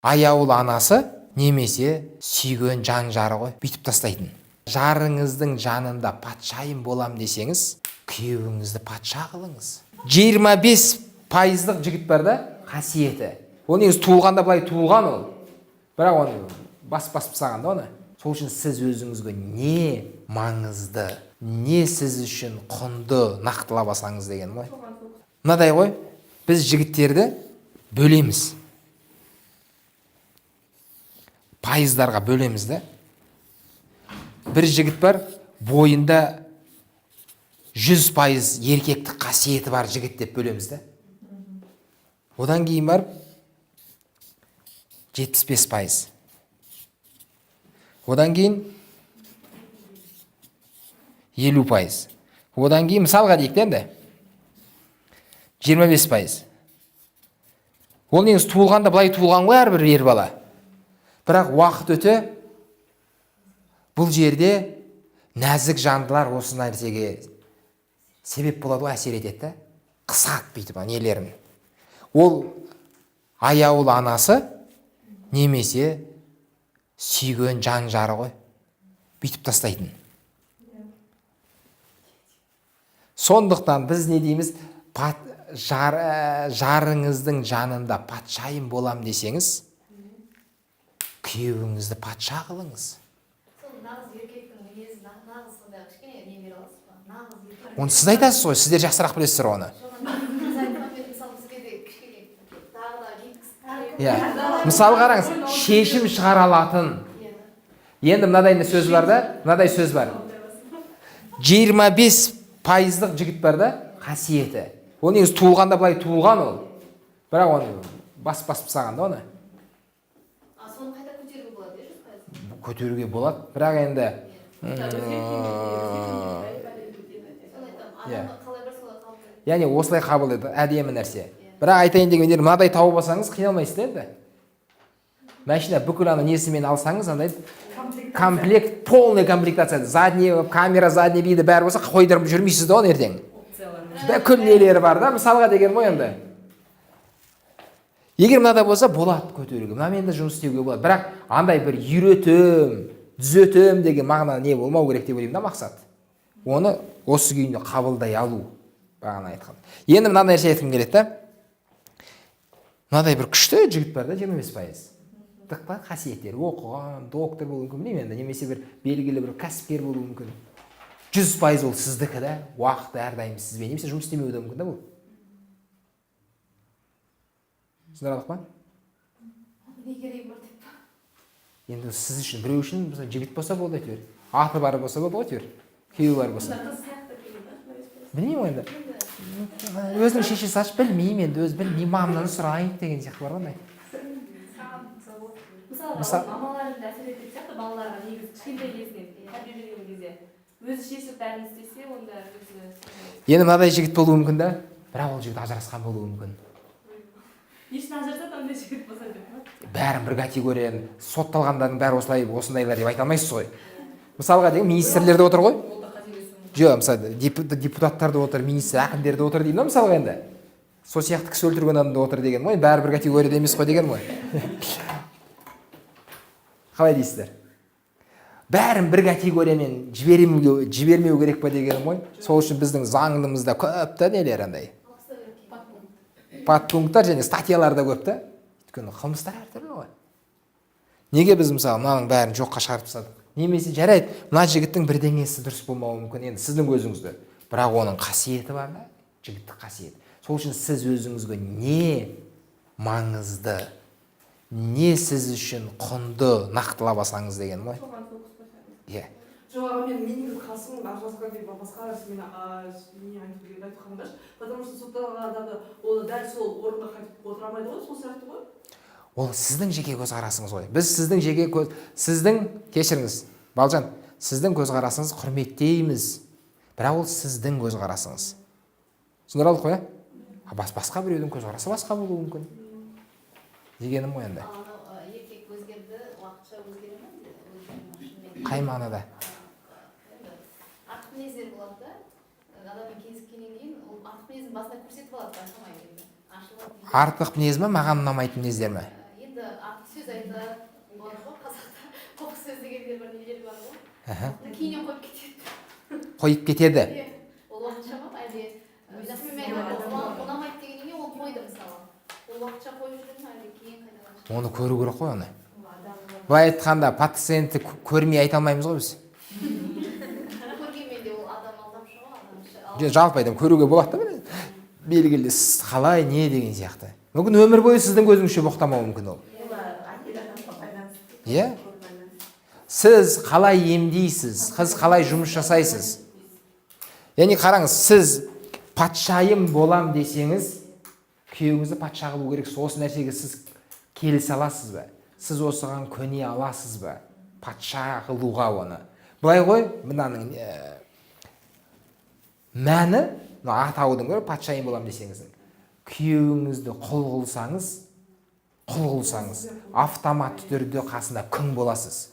аяулы анасы немесе сүйген жан жары ғой, бүйтіп тастайтын. Жарыңыздың жанында патшайым болам десеңіз, күйеуіңізді патша қылыңыз. 25% жігіт бар да, қасиеті. Ол негізі туылғанда былай туылған ол. Бірақ оны бас-бас тастаған да оны. Сол үшін сіз өзіңізге не маңызды, не сіз үшін құнды нақтылап алсаңыз деген ғой. Мынадай ғой, біз жігіттерді бөлеміз. Пайыздарға бөлеміз да. Бір жігіт бар, бойында 100% еркектік қасиеті бар жігіт деп бөлеміз да. Одан кейін бар 75%. Одан кейін 50%. Одан кейін мысалға дейік енді 25%. Ол негізі туылғанда былай туылған ғой әрбір ер бала. Бірақ уақыт өте бұл жерде нәзік жандылар осы нәрсеге себеп болады, әсер етеді. Қысат бүйтіп нелерін. Ол аяулы анасы немесе сүйген жан жары ғой, бүйтіп тастайтын. Сондықтан біз не дейміз? Жарыңыздың жанында патшайым болам десеңіз, күйеуіңізді патша қылыңыз. Оны сіз айтасыз ғой, сіздер жақсырақ білесіздер оны. Мысалы қараңыз, шешім шығара алатын. Енді мынадай сөз бар да, мынадай сөз бар. 25% жігіт бар да, қасиеті. Ол негізі туылғанда былай туылған ол. Бірақ оны бас-бас тастаған да оны. Соны қайта көтеруге болады, көтеруге болады, бірақ енді яғни осылай қабылдайды, әдемі нәрсе. Бірақ айтайын дегендер, мынадай тауып алсаңыз қиналмайсыз енді. Машина бүкіл несімен алсаңыз, комплект, полный комплектация, задний камера, задний виді бәрі болса, қойдырып жүрмейсіз да оны ертең. Бүкіл нелері бар да, мысалға деген ғой енді. Егер мынада болса, болады көтеруге, мынамен де жұмыс істеуге болады. Бірақ андай бір үйретім, түзетім деген мағына не болмау керек деп ойлаймын да, мақсат. Оны осы күйінде қабылдай алу, бағана айтқан. Енді мынандай нәрсе айтқым келеді да. Мынадай бір күшті жігіт бар да, 25%. Тықпа қасиеттер, оқыған, доктор болуы мүмкін, білмеймін енді, немесе бір белгілі бір кәсіпкер болуы мүмкін. 100% ол сіздікі да, уақыты әрдайым сізбен, немесе жұмыс істемеуі де мүмкін да бұл. Сындырадық па? Не керек бар деп па? Енді сіз үшін, біреу үшін жігіт болса болды әйтеуір. Аты бары болса болды әйтеуір. Күйеуі бар болса. Білмеймін енді. Өзінің шешесі ашып білмеймін енді, өзі білмеймін, мамамнан сұрайын деген сияқты бар ғой. Мысалы, мамалардың әсер ететін сияқты балаларға негізі кішкентай кезінен тәрбие берген кезде өзі шешіп бәрін істесе, онда өзі. Енді мынадай жігіт болуы мүмкін да, бірақ ол жігіт ажырасқан болуы мүмкін. Нешін ажырасады, ондай жігіт болса деп па? Бәрін бір категорияны, сотталғандардың бәрі осындайлар деп айта алмайсыз ғой. Мысалға деген министрлерде отыр ғой. Жоқ, мысалы депутаттарда отыр, министр, әкімдерде отыр деймін да, мысалға енді. Сол сияқты кісі өлтірген адамда отыр деген ғой, бәрі бір категорияда емес қой деген ғой. Қалай дейсіздер? Бәрін бір категориямен жібермеу керек па деген ғой. Сол үшін біздің заңымызда көп та нелер андай. Подпункттар және статьяларда көп та. Өйткені қылмыстар әртүрлі ғой. Неге біз мысалы мынаның бәрін жоққа шығарып тастадық? Немесе жарайды, мына жігіттің бірдеңесі дұрыс болмауы мүмкін, енді сіздің өзіңізді. Бірақ оның қасиеті бар да, жігіттік қасиет. Сол үшін сіз өзіңізге не маңызды, не сіз үшін құнды нақтылап алсаңыз деген ғой. Иә. Жоқ, мен негізі қасым ажырасқан деп басқа мен айтып қандаш, потому что сотталғандағы ол дәл сол орынға қайтып отыра алмайды ғой, сол сияқты ғой. Ол сіздің жеке көзқарасыңыз ғой. Біз сіздің кешіріңіз, Балжан, сіздің көзқарасыңыз құрметтейміз. Бірақ ол сіздің көзқарасыңыз. Түсіндіре алдық қой, басқа біреудің көзқарасы басқа болуы мүмкін. Дегенім ғой енді. Еркек өзгерді, уақытша өзгере ме? Қай мағынада? Артық мінездер болады да. Адаммен кезіккеннен кейін ол артық мінезін басына көрсетіп алады, байқамай енді. Артық мінез ме, маған ұнамайтын мінездер ме? Енді артық сөз айтады бар ғой қазақта тоқ сөз дегенде бір нелер бар ғой Аха. кейіннен қойып кетеді Қойып кетеді. Иә. Ол уақытша ма әлде жасымен мен айтады ұнамайды дегеннен кейін ол қойды мысалы ол уақытша қойып жүрді ме әлде кейін қайтадан Оны көру керек қой оны. Былай айтқанда пациентті көрмей айта алмаймыз ғой біз. көргенмен де ол адам алдамшы ғой Жалпы айтамын, көруге болады да белгілі сіз қалай не деген сияқты. Мүмкін өмір бойы сіздің көзіңізше боқтамауы мүмкін ол. Иә? Сіз қалай емдейсіз, сіз қалай жұмыс жасайсыз. Яғни қараңыз, сіз патшайым болам десеңіз, күйеуіңізді патша қылу керек. Осы нәрсеге сіз келісе аласыз ба? Сіз осыған көне аласыз ба? Патша қылуға оны. Былай ғой, мынаның мәні, атаудың көрі патшайым болам десеңіздің. Күйеуіңізді құл қылсаңыз, автоматты түрде қасында күң боласыз.